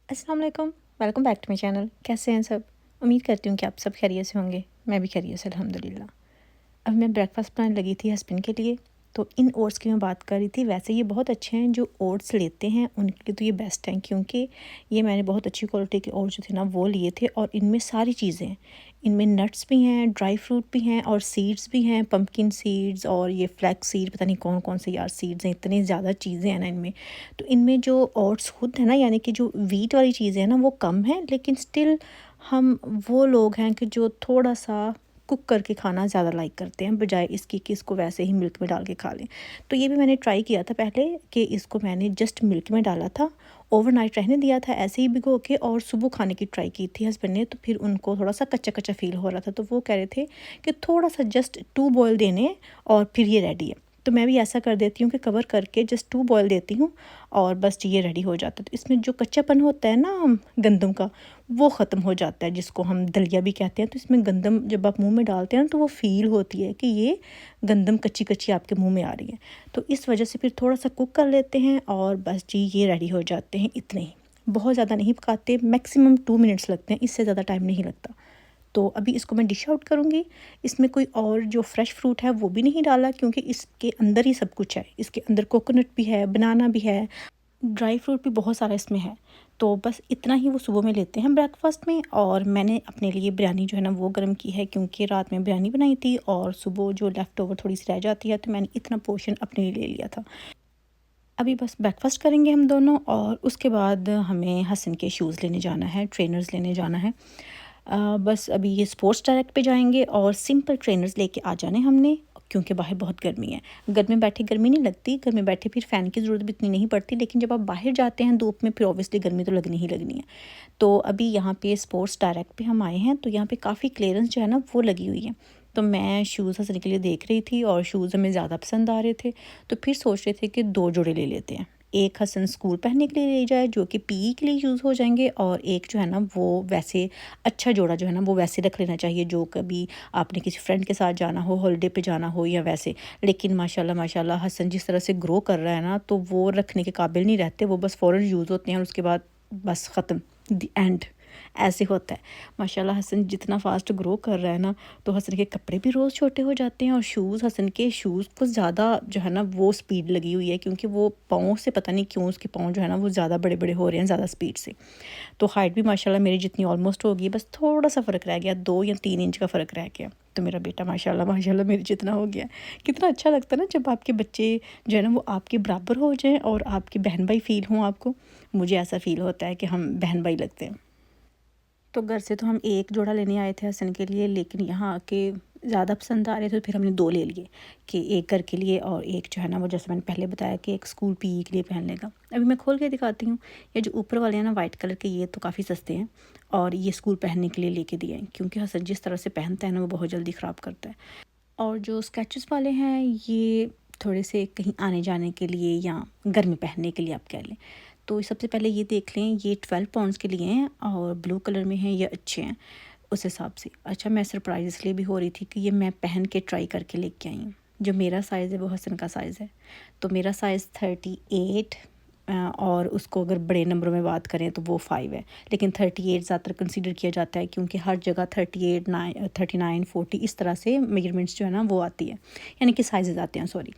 अस्सलाम वालेकुम, welcome back to my channel. कैसे हैं सब? उम्मीद करती हूँ कि आप सब खैरियत से होंगे। मैं भी खैरियत से अल्हम्दुलिल्लाह। अब मैं ब्रेकफ़ास्ट बनाने लगी थी हस्बैंड के लिए, तो इन ओट्स की मैं बात कर रही थी। वैसे ये बहुत अच्छे हैं, जो ओट्स लेते हैं उनके लिए तो ये बेस्ट हैं, क्योंकि ये मैंने बहुत अच्छी क्वालिटी के ओट्स जो थे ना वो लिए थे, और इनमें सारी चीज़ें हैं। इनमें नट्स भी हैं, ड्राई फ्रूट भी हैं और सीड्स भी हैं, पम्पकिन सीड्स और ये फ्लैक्स सीड, पता नहीं कौन कौन से यार सीड्स हैं, इतनी ज़्यादा चीज़ें हैं ना इनमें। तो इनमें जो ओट्स खुद है ना, यानी कि जो वीट वाली चीज़ें हैं ना वो कम है, लेकिन स्टिल हम वो लोग हैं कि जो थोड़ा सा कुक करके खाना ज़्यादा लाइक करते हैं, बजाय इसकी कि इसको वैसे ही मिल्क में डाल के खा लें। तो ये भी मैंने ट्राई किया था पहले, कि इसको मैंने जस्ट मिल्क में डाला था, ओवरनाइट रहने दिया था ऐसे ही भिगो के, और सुबह खाने की ट्राई की थी हस्बैंड ने। तो फिर उनको थोड़ा सा कच्चा कच्चा फील हो रहा था, तो वो कह रहे थे कि थोड़ा सा जस्ट 2 बॉयल देने और फिर ये रेडी है। तो मैं भी ऐसा कर देती हूँ कि कवर करके जस्ट 2 बॉयल देती हूँ और बस ये रेडी हो जाता है। तो इसमें जो कच्चापन होता है ना गंदम का, वो ख़त्म हो जाता है, जिसको हम दलिया भी कहते हैं। तो इसमें गंदम जब आप मुंह में डालते हैं ना, तो वो फ़ील होती है कि ये गंदम कच्ची कच्ची आपके मुंह में आ रही है। तो इस वजह से फिर थोड़ा सा कुक कर लेते हैं और बस जी ये रेडी हो जाते हैं। इतने ही, बहुत ज़्यादा नहीं पकाते, मैक्सिमम 2 मिनट्स लगते हैं, इससे ज़्यादा टाइम नहीं लगता। तो अभी इसको मैं डिश आउट करूँगी। इसमें कोई और जो फ्रेश फ्रूट है वो भी नहीं डाला, क्योंकि इसके अंदर ही सब कुछ है। इसके अंदर कोकोनट भी है, बनाना भी है, ड्राई फ्रूट भी बहुत सारा इसमें है। तो बस इतना ही वो सुबह में लेते हैं ब्रेकफास्ट में। और मैंने अपने लिए बिरयानी जो है ना वो गर्म की है, क्योंकि रात में बिरयानी बनाई थी और सुबह जो लेफ़्ट ओवर थोड़ी सी रह जाती है, तो मैंने इतना पोर्शन अपने लिए ले लिया था। अभी बस ब्रेकफास्ट करेंगे हम दोनों, और उसके बाद हमें हसन के शूज़ लेने जाना है, ट्रेनर्स लेने जाना है। बस अभी ये स्पोर्ट्स डायरेक्ट पे जाएंगे और सिंपल ट्रेनर्स लेके आ जाने हमने, क्योंकि बाहर बहुत गर्मी है। घर में बैठे गर्मी नहीं लगती, घर में बैठे फिर फ़ैन की ज़रूरत भी इतनी नहीं पड़ती, लेकिन जब आप बाहर जाते हैं धूप में, फिर ऑब्वियसली गर्मी तो लगनी ही लगनी है। तो अभी यहाँ पे स्पोर्ट्स डायरेक्ट पे हम आए हैं, तो यहाँ पे काफ़ी क्लियरेंस जो है ना वो लगी हुई है। तो मैं शूज़ हसन के लिए देख रही थी, और शूज़ हमें ज़्यादा पसंद आ रहे थे, तो फिर सोच रहे थे कि 2 जोड़े ले लेते हैं। एक हसन स्कूल पहनने के लिए ले जाए, जो कि पीई के लिए यूज़ हो जाएंगे, और एक जो है ना वो वैसे अच्छा जोड़ा जो है ना वो वैसे रख लेना चाहिए, जो कभी आपने किसी फ्रेंड के साथ जाना हो, हॉलिडे पे जाना हो या वैसे। लेकिन माशाल्लाह माशाल्लाह हसन जिस तरह से ग्रो कर रहा है ना, तो वो रखने के काबिल नहीं रहते, वो बस फ़ौरन यूज़ होते हैं और उसके बाद बस ख़त्म, द एंड, ऐसे होता है। माशाल्लाह हसन जितना फ़ास्ट ग्रो कर रहा है ना, तो हसन के कपड़े भी रोज़ छोटे हो जाते हैं, और शूज़, हसन के शूज़ को ज़्यादा जो है ना वो स्पीड लगी हुई है, क्योंकि वो पाँव से पता नहीं क्यों उसके पाँव जो है ना वो ज़्यादा बड़े बड़े हो रहे हैं ज़्यादा स्पीड से। तो हाइट भी माशाल्लाह मेरी जितनी ऑलमोस्ट होगी, बस थोड़ा सा फ़र्क रह गया, 2 या 3 इंच का फ़र्क रह गया। तो मेरा बेटा माशाल्लाह माशाल्लाह मेरे जितना हो गया। कितना अच्छा लगता है ना जब आपके बच्चे जो है ना वो आपके बराबर हो जाएँ और आपके बहन भाई फ़ील हों आपको। मुझे ऐसा फ़ील होता है कि हम बहन भाई लगते हैं। तो घर से तो हम एक जोड़ा लेने आए थे हसन के लिए, लेकिन यहाँ आके ज़्यादा पसंद आ रहे थे, तो फिर हमने 2 ले लिए, कि एक घर के लिए और एक जो है ना वो जैसे मैंने पहले बताया कि एक स्कूल पीई के लिए पहन लेगा। अभी मैं खोल के दिखाती हूँ। ये जो ऊपर वाले हैं ना वाइट कलर के, ये तो काफ़ी सस्ते हैं, और ये स्कूल पहनने के लिए लेके दिए हैं, क्योंकि हसन जिस तरह से पहनता है ना वो बहुत जल्दी ख़राब करता है। और जो स्केचेस वाले हैं ये थोड़े से कहीं आने जाने के लिए या घर में पहनने के लिए आप कह लें। तो सबसे पहले ये देख लें, ये 12 पाउंड्स के लिए हैं और ब्लू कलर में हैं, ये अच्छे हैं उस हिसाब से। अच्छा, मैं सरप्राइज़ इसलिए भी हो रही थी कि ये मैं पहन के ट्राई करके लेके आई हूँ। जो मेरा साइज़ है वो हसन का साइज़ है। तो मेरा साइज़ 38, और उसको अगर बड़े नंबरों में बात करें तो वो 5 है, लेकिन 38 ज़्यादातर कंसीडर किया जाता है, क्योंकि हर जगह 38, 39, 40 इस तरह से मेजरमेंट्स जो है ना वो आती है, यानी कि साइज़ आते हैं, सॉरी।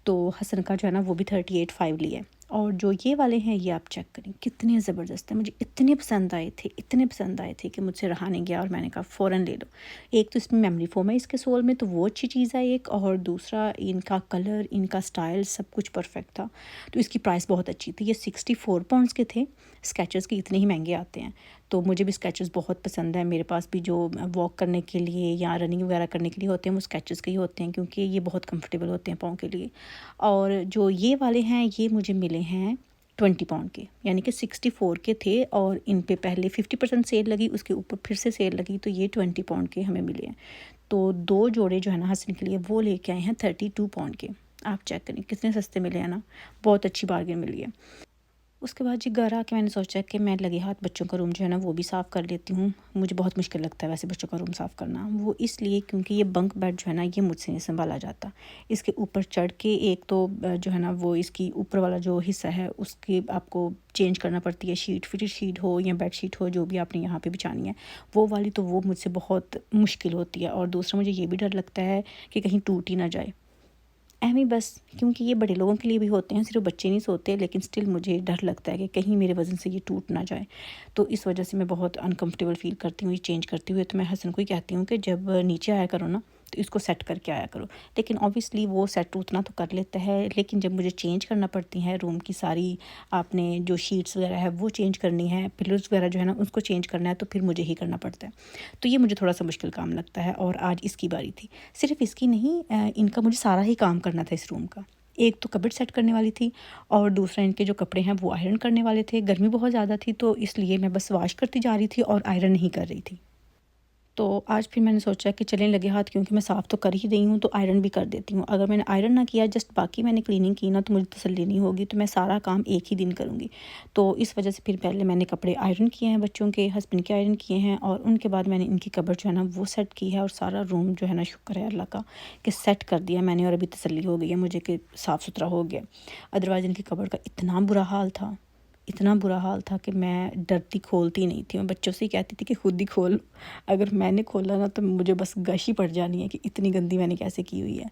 तो हसन का जो है ना वो भी 38 5 लिए है। और जो ये वाले हैं ये आप चेक करें कितने ज़बरदस्त हैं, मुझे इतने पसंद आए थे, इतने पसंद आए थे कि मुझसे रहा नहीं गया, और मैंने कहा फ़ौरन ले लो। एक तो इसमें मेमोरी फोम है इसके सोल में, तो वो अच्छी चीज़ है एक, और दूसरा इनका कलर, इनका स्टाइल सब कुछ परफेक्ट था। तो इसकी प्राइस बहुत अच्छी थी। ये 64 पाउंड्स के थे। स्केचर्स के इतने ही महंगे आते हैं, तो मुझे भी स्केचर्स बहुत पसंद है। मेरे पास भी जो वॉक करने के लिए या रनिंग वगैरह करने के लिए होते हैं वो स्केचर्स के ही होते हैं, क्योंकि ये बहुत कंफर्टेबल होते हैं पाँव के लिए। और जो ये वाले हैं ये मुझे मिले हैं 20 पाउंड के, यानी कि 64 के थे, और इन पे पहले 50% सेल लगी, उसके ऊपर फिर से सेल लगी, तो ये 20 पाउंड के हमें मिले हैं। तो 2 जोड़े जो है ना हसन के लिए वो लेके आए हैं 32 पाउंड के। आप चेक करें कितने सस्ते मिले हैं ना, बहुत अच्छी बार्गेन मिली है। उसके बाद जी घर आके मैंने सोचा कि मैं लगे हाथ बच्चों का रूम जो है ना वो भी साफ़ कर लेती हूँ। मुझे बहुत मुश्किल लगता है वैसे बच्चों का रूम साफ़ करना, वो इसलिए क्योंकि ये बंक बेड जो है ना ये मुझसे नहीं सँभाला जाता। इसके ऊपर चढ़ के एक तो जो है ना वो इसकी ऊपर वाला जो हिस्सा है उसकी आपको चेंज करना पड़ती है शीट, फिटेड शीट हो या बेड शीट हो जो भी आपने यहाँ पे बिछानी है वो वाली, तो वो मुझसे बहुत मुश्किल होती है। और दूसरा मुझे ये भी डर लगता है कि कहीं टूट ही ना जाए। एमी बस क्योंकि ये बड़े लोगों के लिए भी होते हैं, सिर्फ बच्चे नहीं सोते, लेकिन स्टिल मुझे डर लगता है कि कहीं मेरे वज़न से ये टूट ना जाए। तो इस वजह से मैं बहुत अनकंफर्टेबल फ़ील करती हूँ ये चेंज करते हुए। तो मैं हसन को ही कहती हूँ कि जब नीचे आया करो ना तो इसको सेट करके आया करो। लेकिन ऑब्वियसली वो सेट उतना तो कर लेता है, लेकिन जब मुझे चेंज करना पड़ती है रूम की सारी, आपने जो शीट्स वगैरह है वो चेंज करनी है, पिलोज़ वगैरह जो है ना उसको चेंज करना है, तो फिर मुझे ही करना पड़ता है। तो ये मुझे थोड़ा सा मुश्किल काम लगता है और आज इसकी बारी थी। सिर्फ इसकी नहीं, इनका मुझे सारा ही काम करना था इस रूम का। एक तो कबर्ड सेट करने वाली थी और दूसरा इनके जो कपड़े हैं वो आयरन करने वाले थे। गर्मी बहुत ज़्यादा थी तो इसलिए मैं बस वॉश करती जा रही थी और आयरन नहीं कर रही थी। तो आज फिर मैंने सोचा कि चलें लगे हाथ, क्योंकि मैं साफ़ तो कर ही रही हूँ तो आयरन भी कर देती हूँ। अगर मैंने आयरन ना किया, जस्ट बाकी मैंने क्लीनिंग की ना, तो मुझे तसल्ली नहीं होगी, तो मैं सारा काम एक ही दिन करूँगी। तो इस वजह से फिर पहले मैंने कपड़े आयरन किए हैं, बच्चों के, हस्बैंड के आयरन किए हैं, और उनके बाद मैंने इनकी कबर्ड जो है ना वो सेट की है और सारा रूम जो है ना, शुक्र है अल्लाह का कि सेट कर दिया मैंने, और अभी तसल्ली हो गई है मुझे कि साफ़ सुथरा हो गया। अदरवाइज़ इनकी कबर्ड का इतना बुरा हाल था, इतना बुरा हाल था कि मैं डरती खोलती नहीं थी। मैं बच्चों से ही कहती थी कि खुद ही खोल, अगर मैंने खोला ना तो मुझे बस गश ही पड़ जानी है कि इतनी गंदी मैंने कैसे की हुई है।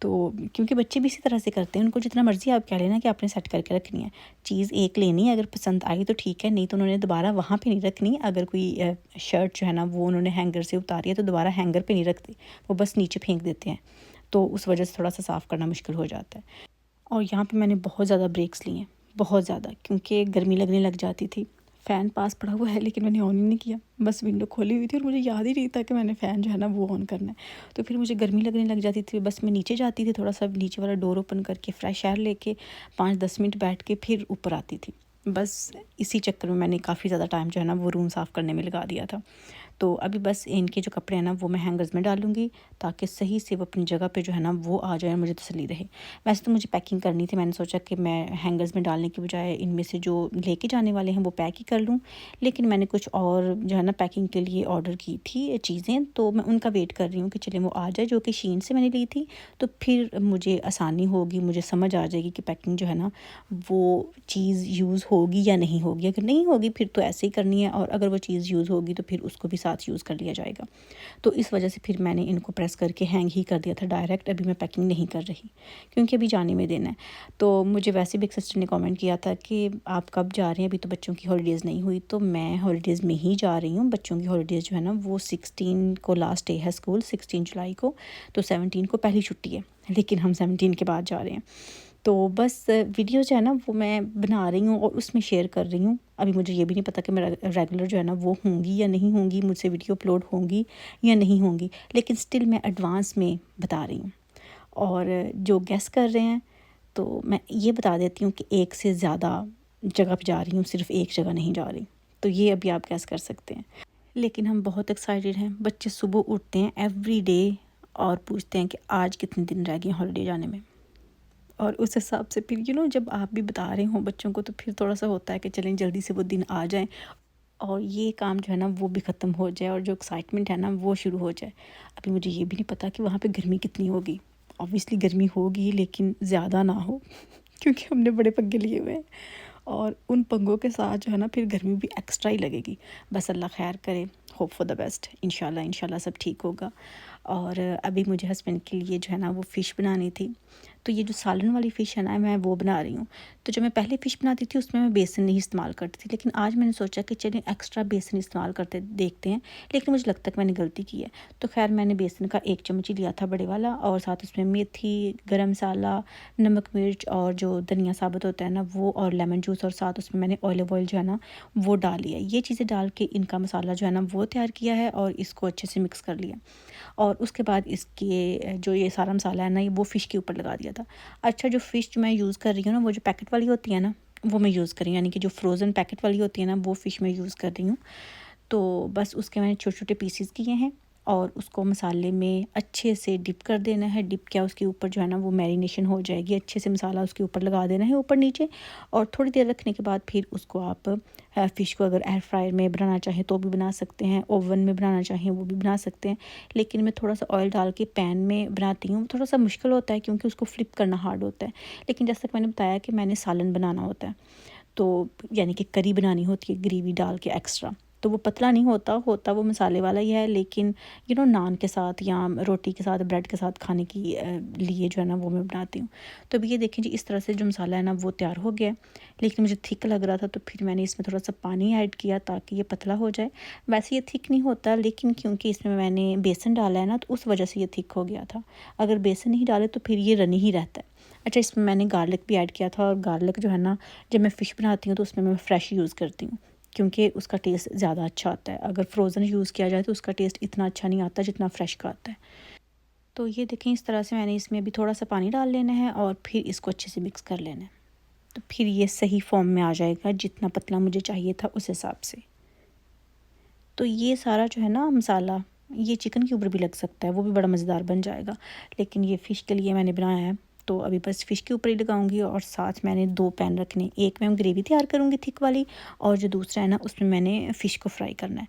तो क्योंकि बच्चे भी इसी तरह से करते हैं, उनको जितना मर्ज़ी आप कह लेना कि आपने सेट करके रखनी है, चीज़ एक लेनी है, अगर पसंद आई तो ठीक है, नहीं तो उन्होंने दोबारा वहाँ पे नहीं रखनी। अगर कोई शर्ट जो है ना वो उन्होंने हैंगर से उतारी है तो दोबारा हैंगर पे नहीं रखते, वो बस नीचे फेंक देते हैं। तो उस वजह से थोड़ा सा साफ़ करना मुश्किल हो जाता है। और यहाँ पे मैंने बहुत ज़्यादा ब्रेक्स लिए हैं, बहुत ज़्यादा, क्योंकि गर्मी लगने लग जाती थी। फ़ैन पास पड़ा हुआ है लेकिन मैंने ऑन ही नहीं किया, बस विंडो खोली हुई थी और मुझे याद ही नहीं था कि मैंने फ़ैन जो है ना वो ऑन करना है। तो फिर मुझे गर्मी लगने लग जाती थी, बस मैं नीचे जाती थी, थोड़ा सा नीचे वाला डोर ओपन करके फ्रेश एयर लेके 5-10 मिनट बैठ के फिर ऊपर आती थी। बस इसी चक्कर में मैंने काफ़ी ज़्यादा टाइम जो है ना वो रूम साफ़ करने में लगा दिया था। तो अभी बस इनके जो कपड़े हैं ना वो मैं हैंगर्स में डालूँगी, ताकि सही से वो अपनी जगह पे जो है ना वो आ जाए, मुझे तसल्ली रहे। वैसे तो मुझे पैकिंग करनी थी, मैंने सोचा कि मैं हैंगर्स में डालने की बजाय इनमें से जो लेके जाने वाले हैं वो पैक ही कर लूँ। लेकिन मैंने कुछ और जो है ना पैकिंग के लिए ऑर्डर की थी चीज़ें, तो मैं उनका वेट कर रही हूँ कि चलें वो आ जाए, जो कि शीन से मैंने ली थी। तो फिर मुझे आसानी होगी, मुझे समझ आ जाएगी कि पैकिंग जो है ना वो चीज़ यूज़ होगी या नहीं होगी। अगर नहीं होगी फिर तो ऐसे ही करनी है, और अगर वो चीज़ यूज़ होगी तो फिर उसको भी साथ यूज़ कर लिया जाएगा। तो इस वजह से फिर मैंने इनको प्रेस करके हैंग ही कर दिया था डायरेक्ट। अभी मैं पैकिंग नहीं कर रही क्योंकि अभी जाने में देना है। तो मुझे वैसे भी एक सिस्टर ने कमेंट किया था कि आप कब जा रहे हैं, अभी तो बच्चों की हॉलीडेज़ नहीं हुई। तो मैं हॉलीडेज़ में ही जा रही हूँ। बच्चों की हॉलीडेज़ जो है ना वो 16 को लास्ट डे है स्कूल, 16 जुलाई को, तो 17 को पहली छुट्टी है, लेकिन हम 17 के बाद जा रहे हैं। तो बस वीडियो जो है ना वो मैं बना रही हूँ और उसमें शेयर कर रही हूँ। अभी मुझे ये भी नहीं पता कि मैं रेगुलर जो है ना वो होंगी या नहीं होंगी, मुझसे वीडियो अपलोड होंगी या नहीं होंगी, लेकिन स्टिल मैं एडवांस में बता रही हूँ। और जो गेस कर रहे हैं तो मैं ये बता देती हूँ कि एक से ज़्यादा जगह पे जा रही हूँ, सिर्फ एक जगह नहीं जा रही। तो ये अभी आप गेस कर सकते हैं। लेकिन हम बहुत एक्साइटेड हैं। बच्चे सुबह उठते हैं एवरी डे और पूछते हैं कि आज कितने दिन रह गए हॉलीडे जाने में। और उस हिसाब से फिर जब आप भी बता रहे हो बच्चों को, तो फिर थोड़ा सा होता है कि चलें जल्दी से वो दिन आ जाएं और ये काम जो है ना वो भी ख़त्म हो जाए और जो एक्साइटमेंट है ना वो शुरू हो जाए। अभी मुझे ये भी नहीं पता कि वहाँ पे गर्मी कितनी होगी। ऑब्वियसली गर्मी होगी लेकिन ज़्यादा ना हो क्योंकि हमने बड़े पंगे लिए हुए हैं, और उन पंगों के साथ जो है ना फिर गर्मी भी एक्स्ट्रा ही लगेगी। बस अल्लाह खैर करे, होप फॉर द बेस्ट। इंशाल्लाह इंशाल्लाह सब ठीक होगा। और अभी मुझे हस्बैंड के लिए जो है ना वो फ़िश बनानी थी, तो ये जो सालन वाली फ़िश है ना मैं वो बना रही हूँ। तो जब मैं पहले फ़िश बनाती थी उसमें मैं बेसन नहीं इस्तेमाल करती थी, लेकिन आज मैंने सोचा कि चलिए एक्स्ट्रा बेसन इस्तेमाल करते देखते हैं, लेकिन मुझे लगता है कि मैंने गलती की है। तो खैर मैंने बेसन का 1 चम्मच ही लिया था बड़े वाला, और साथ उसमें मेथी, गरम मसाला, नमक मिर्च और जो धनिया साबुत होता है ना वो, और लेमन जूस, और साथ उसमें मैंने ऑलिव ऑयल जो है ना वो डाल लिया। ये चीज़ें डाल के इनका मसाला जो है ना वो तैयार किया है और इसको अच्छे से मिक्स कर लिया। और उसके बाद इसके जो ये सारा मसाला है ना ये वो फ़िश के ऊपर लगा दिया था। अच्छा, जो फ़िश जो मैं यूज़ कर रही हूँ ना वो जो पैकेट वाली होती है ना वो मैं यूज़ कर रही हूँ, यानी कि जो फ्रोज़न पैकेट वाली होती है ना वो फ़िश मैं यूज़ कर रही हूँ। तो बस उसके मैंने छोटे छोटे पीसीस किए हैं और उसको मसाले में अच्छे से डिप कर देना है। डिप क्या, उसके ऊपर जो है ना वो मैरिनेशन हो जाएगी, अच्छे से मसाला उसके ऊपर लगा देना है ऊपर नीचे। और थोड़ी देर रखने के बाद फिर उसको आप फ़िश को अगर एयर फ्रायर में बनाना चाहें तो भी बना सकते हैं, ओवन में बनाना चाहें वो भी बना सकते हैं। लेकिन मैं थोड़ा सा ऑयल डाल के पैन में बनाती हूँ। थोड़ा सा मुश्किल होता है क्योंकि उसको फ्लिप करना हार्ड होता है। लेकिन जैसा कि मैंने बताया कि मैंने सालन बनाना होता है, तो यानी कि करी बनानी होती है ग्रेवी डाल के एक्स्ट्रा, तो वो पतला नहीं होता, होता वो मसाले वाला ही है। लेकिन नान के साथ या रोटी के साथ, ब्रेड के साथ खाने की लिए जो है ना वो मैं बनाती हूँ। तो अभी ये देखें जी, इस तरह से जो मसाला है ना वो तैयार हो गया। लेकिन मुझे थिक लग रहा था तो फिर मैंने इसमें थोड़ा सा पानी ऐड किया ताकि ये पतला हो जाए। वैसे ये थिक नहीं होता, लेकिन क्योंकि इसमें मैंने बेसन डाला है ना तो उस वजह से ये थिक हो गया था। अगर बेसन नहीं डाले तो फिर ये रनी ही रहता है। अच्छा, इसमें मैंने गार्लिक भी ऐड किया था, और गार्लिक जो है ना जब मैं फ़िश बनाती हूँ तो उसमें मैं फ़्रेश यूज़ करती हूँ क्योंकि उसका टेस्ट ज़्यादा अच्छा आता है। अगर फ्रोज़न यूज़ किया जाए तो उसका टेस्ट इतना अच्छा नहीं आता जितना फ़्रेश का आता है। तो ये देखें, इस तरह से मैंने इसमें अभी थोड़ा सा पानी डाल लेना है और फिर इसको अच्छे से मिक्स कर लेना है। तो फिर ये सही फॉर्म में आ जाएगा, जितना पतला मुझे चाहिए था उस हिसाब से। तो ये सारा जो है ना मसाला, ये चिकन के ऊपर भी लग सकता है, वो भी बड़ा मज़ेदार बन जाएगा। लेकिन ये फ़िश के लिए मैंने बनाया है तो अभी बस फ़िश के ऊपर ही लगाऊंगी। और साथ मैंने 2 पैन रखने, एक में ग्रेवी तैयार करूँगी थिक वाली, और जो दूसरा है ना उसमें मैंने फ़िश को फ्राई करना है।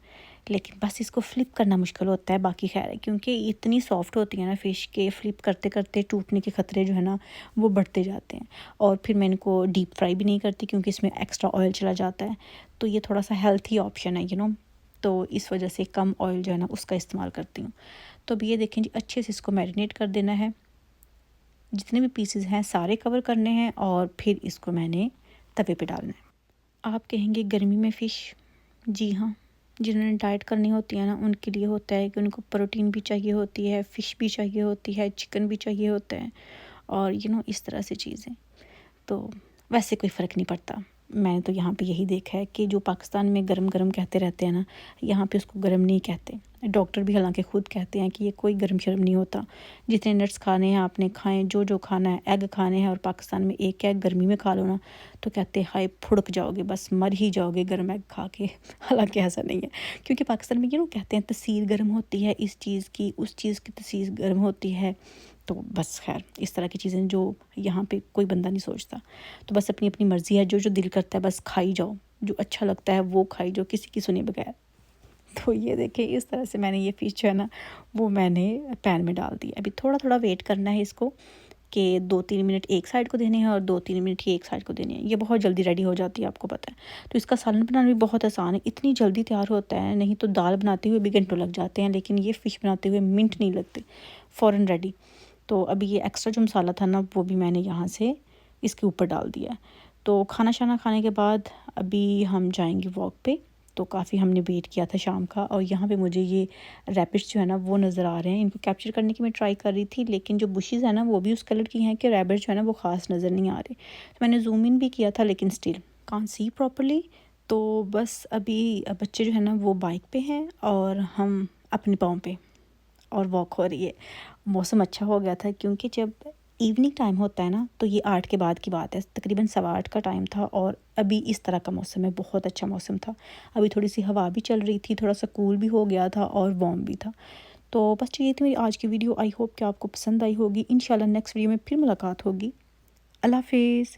लेकिन बस इसको फ़्लिप करना मुश्किल होता है, बाकी खैर है क्योंकि इतनी सॉफ्ट होती है ना फ़िश के, फ़्लिप करते करते टूटने के ख़तरे जो है ना वो बढ़ते जाते हैं। और फिर मैं इनको डीप फ्राई भी नहीं करती क्योंकि इसमें एक्स्ट्रा ऑयल चला जाता है। तो ये थोड़ा सा हेल्थी ऑप्शन है तो इस वजह से कम ऑयल जो है ना उसका इस्तेमाल करती हूँ। तो अब ये देखें जी, अच्छे से इसको मैरिनेट कर देना है। जितने भी पीसेस हैं सारे कवर करने हैं और फिर इसको मैंने तवे पे डालना है। आप कहेंगे गर्मी में फ़िश, जी हाँ, जिन्होंने डाइट करनी होती है ना उनके लिए होता है कि उनको प्रोटीन भी चाहिए होती है, फ़िश भी चाहिए होती है, चिकन भी चाहिए होता है, और इस तरह से चीज़ें। तो वैसे कोई फ़र्क नहीं पड़ता। मैंने तो यहाँ पे यही देखा है कि जो पाकिस्तान में गरम-गरम कहते रहते हैं ना, यहाँ पे उसको गरम नहीं कहते। डॉक्टर भी हालांकि ख़ुद कहते हैं कि ये कोई गरम शरम नहीं होता। जितने नट्स खाने हैं आपने खाएँ, जो जो खाना है, एग खाने हैं, और पाकिस्तान में एक एग गर्मी में खा लो ना तो कहते हैं हाय फुड़क जाओगे, बस मर ही जाओगे गर्म एग खा के। हालांकि ऐसा नहीं है, क्योंकि पाकिस्तान में कहते हैं तसीर गर्म होती है, इस चीज़ की उस चीज़ की तसीर गर्म होती है। तो बस खैर इस तरह की चीज़ें जो यहाँ पे कोई बंदा नहीं सोचता। तो बस अपनी अपनी मर्ज़ी है, जो जो दिल करता है बस खाई जाओ, जो अच्छा लगता है वो खाई जाओ, किसी की सुने बगैर। तो ये देखिए, इस तरह से मैंने ये फ़िश जो है ना वो मैंने पैन में डाल दिया। अभी थोड़ा थोड़ा वेट करना है इसको कि 2-3 मिनट एक साइड को देने हैं और 2-3 मिनट ही एक साइड को देने हैं। ये बहुत जल्दी रेडी हो जाती है, आपको पता है। तो इसका सालन बनाना भी बहुत आसान है, इतनी जल्दी तैयार होता है। नहीं तो दाल बनाते हुए भी घंटों लग जाते हैं, लेकिन ये फ़िश बनाते हुए मिनट नहीं लगते, फ़ौरन रेडी। तो अभी ये एक्स्ट्रा जो मसाला था ना वो भी मैंने यहाँ से इसके ऊपर डाल दिया। तो खाना शाना खाने के बाद अभी हम जाएंगे वॉक पे। तो काफ़ी हमने वेट किया था शाम का, और यहाँ पे मुझे ये रैबिट्स जो है ना वो नज़र आ रहे हैं। इनको कैप्चर करने की मैं ट्राई कर रही थी, लेकिन जो बुशेज़ है ना वो भी उस कलर की हैं कि रैबिट जो है ना वो ख़ास नज़र नहीं आ रहे। तो मैंने जूम इन भी किया था, लेकिन स्टिल कांट सी प्रॉपरली। तो बस अभी बच्चे जो है ना वो बाइक पे हैं और हम अपने पाँव पे, और वॉक हो रही है। मौसम अच्छा हो गया था क्योंकि जब इवनिंग टाइम होता है ना तो ये 8 के बाद की बात है, तकरीबन 8:15 का टाइम था, और अभी इस तरह का मौसम है, बहुत अच्छा मौसम था। अभी थोड़ी सी हवा भी चल रही थी, थोड़ा सा कूल भी हो गया था और वार्म भी था। तो बस ये थी मेरी आज की वीडियो। आई होप कि आपको पसंद आई होगी। इंशाल्लाह नेक्स्ट वीडियो में फिर मुलाकात होगी। अल्लाह हाफिज़।